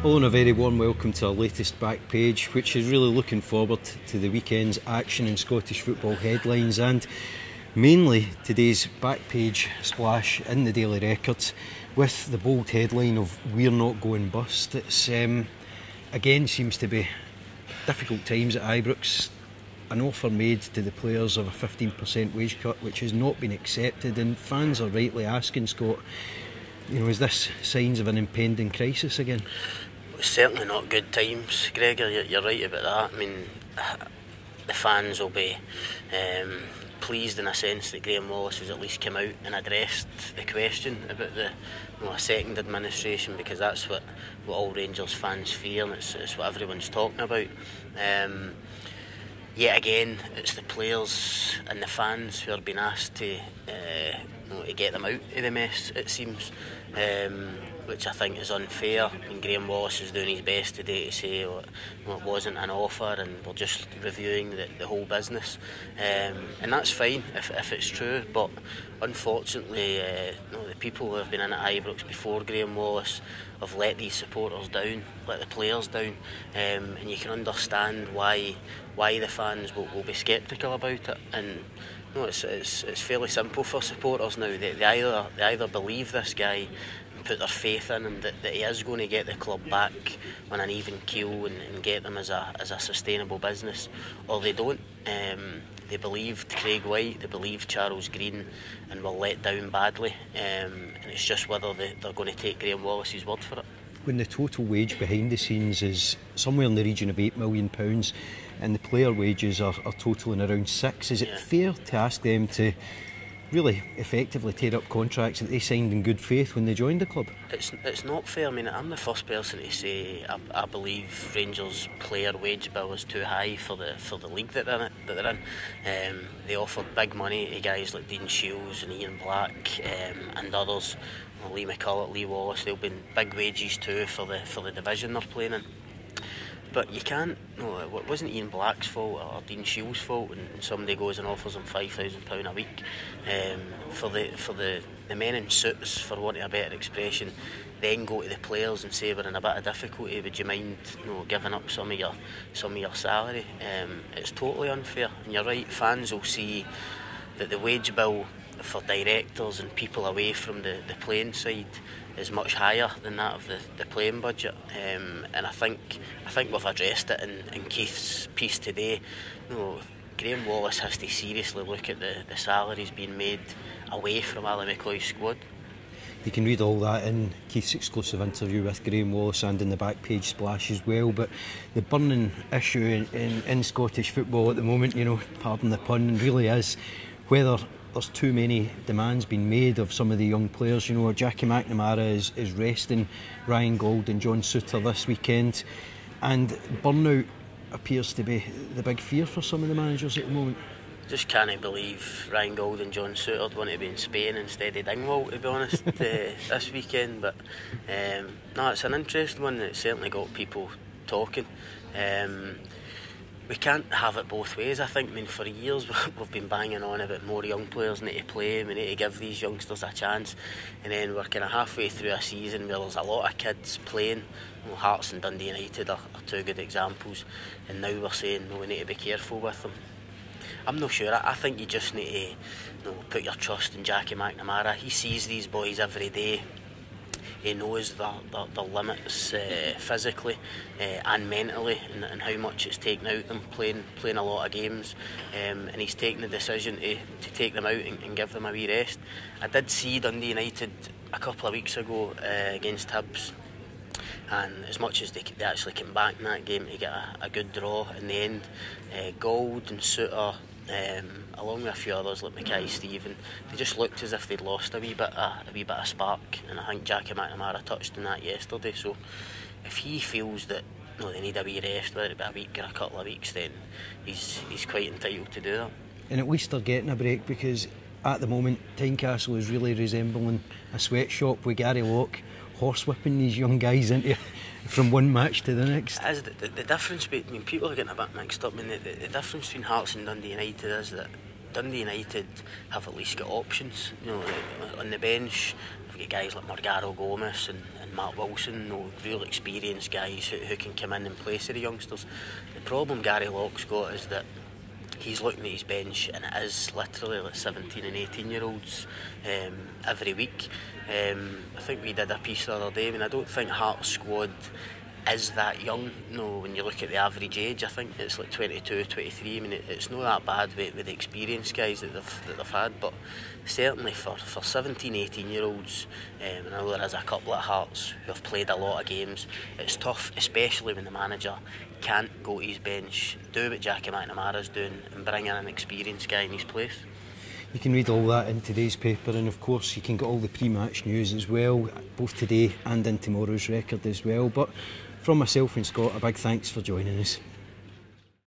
Hello and a very warm welcome to our latest back page, which is really looking forward to the weekend's action in Scottish football headlines, and mainly today's back page splash in the Daily Record with the bold headline of "We're not going bust." It's again seems to be difficult times at Ibrox. An offer made to the players of a 15% wage cut which has not been accepted, and fans are rightly asking, Scott, is this signs of an impending crisis again? It's certainly not good times, Gregor. You're right about that. I mean, the fans will be pleased in a sense that Graham Wallace has at least come out and addressed the question about a second administration, because that's what all Rangers fans fear, and it's what everyone's talking about. Yet again, it's the players and the fans who are being asked to get them out of the mess, it seems, which I think is unfair. And Graham Wallace is doing his best today to say it wasn't an offer and we're just reviewing the whole business, and that's fine if it's true, but unfortunately the people who have been in at Ibrox before Graham Wallace have let these supporters down, let the players down, and you can understand why the fans will be sceptical about it. And it's fairly simple for supporters now. They either believe this guy and put their faith in him that he is going to get the club back on an even keel and get them as a sustainable business, or they don't. They believed Craig White, they believed Charles Green, and were let down badly, and it's just whether they're going to take Graham Wallace's word for it. When the total wage behind the scenes is somewhere in the region of £8 million and the player wages are totaling around £6, is it fair to ask them to really effectively tear up contracts that they signed in good faith when they joined the club? It's not fair. I mean, I'm the first person to say I believe Rangers' player wage bill is too high for the league that they're in. They offered big money to guys like Dean Shields and Ian Black and others. Lee McCulloch, Lee Wallace, they'll be big wages too for the division they're playing in. But you can't. No, it wasn't Ian Black's fault or Dean Shields' fault when somebody goes and offers him £5,000 a week. For the men in suits, for want of a better expression, then go to the players and say, we're in a bit of difficulty, would you mind giving up some of your salary? It's totally unfair, and you're right. Fans will see that the wage bill for directors and people away from the playing side is much higher than that of the playing budget, and I think we've addressed it in Keith's piece today. Graham Wallace has to seriously look at the salaries being made away from Ali McCloy's squad. You can read all that in Keith's exclusive interview with Graham Wallace and in the back page splash as well. But the burning issue in Scottish football at the moment, pardon the pun, really is whether there's too many demands being made of some of the young players. Jackie McNamara is resting Ryan Gold and John Souttar this weekend, and burnout appears to be the big fear for some of the managers at the moment. Just can't believe Ryan Gold and John Souttar want to be in Spain instead of Dingwall, to be honest, this weekend. But no, it's an interesting one. It's certainly got people talking. We can't have it both ways, I think. I mean, for years we've been banging on about more young players need to play, we need to give these youngsters a chance, and then we're kind of halfway through a season where there's a lot of kids playing. Hearts and Dundee United are two good examples, and now we're saying we need to be careful with them. I'm not sure. I think you just need to put your trust in Jackie McNamara. He sees these boys every day. He knows the limits physically and mentally, and how much it's taken out of them playing a lot of games, and he's taken the decision to take them out and give them a wee rest. I did see Dundee United a couple of weeks ago against Hibs, and as much as they actually came back in that game to get a good draw in the end, Gold and Souttar, along with a few others like Mackay-Steven, they just looked as if they'd lost a wee bit of spark, and I think Jackie McNamara touched on that yesterday. So if he feels that they need a wee rest, whether it be a week or a couple of weeks, then he's quite entitled to do that. And at least they're getting a break, because at the moment Tynecastle is really resembling a sweatshop with Gary Locke horsewhipping these young guys into from one match to the next. As the difference between, people are getting a bit mixed up. I mean, the difference between Hearts and Dundee United is that Dundee United have at least got options. On the bench, they've got guys like Margaro Gomez and Matt Wilson, real experienced guys who can come in place of the youngsters. The problem Gary Locke's got is that he's looking at his bench and it is literally like 17 and 18 year olds every week. I think we did a piece the other day. I mean, I don't think Hearts' squad is that young. No, when you look at the average age, I think it's like 22, 23. I mean, it's not that bad with the experienced guys that they've had, but certainly for 17, 18 year olds, and I know there is a couple at Hearts who have played a lot of games, it's tough, especially when the manager can't go to his bench, do what Jackie McNamara's doing and bring in an experienced guy in his place. You can read all that in today's paper, and of course you can get all the pre-match news as well, both today and in tomorrow's record as well. But from myself and Scott, a big thanks for joining us.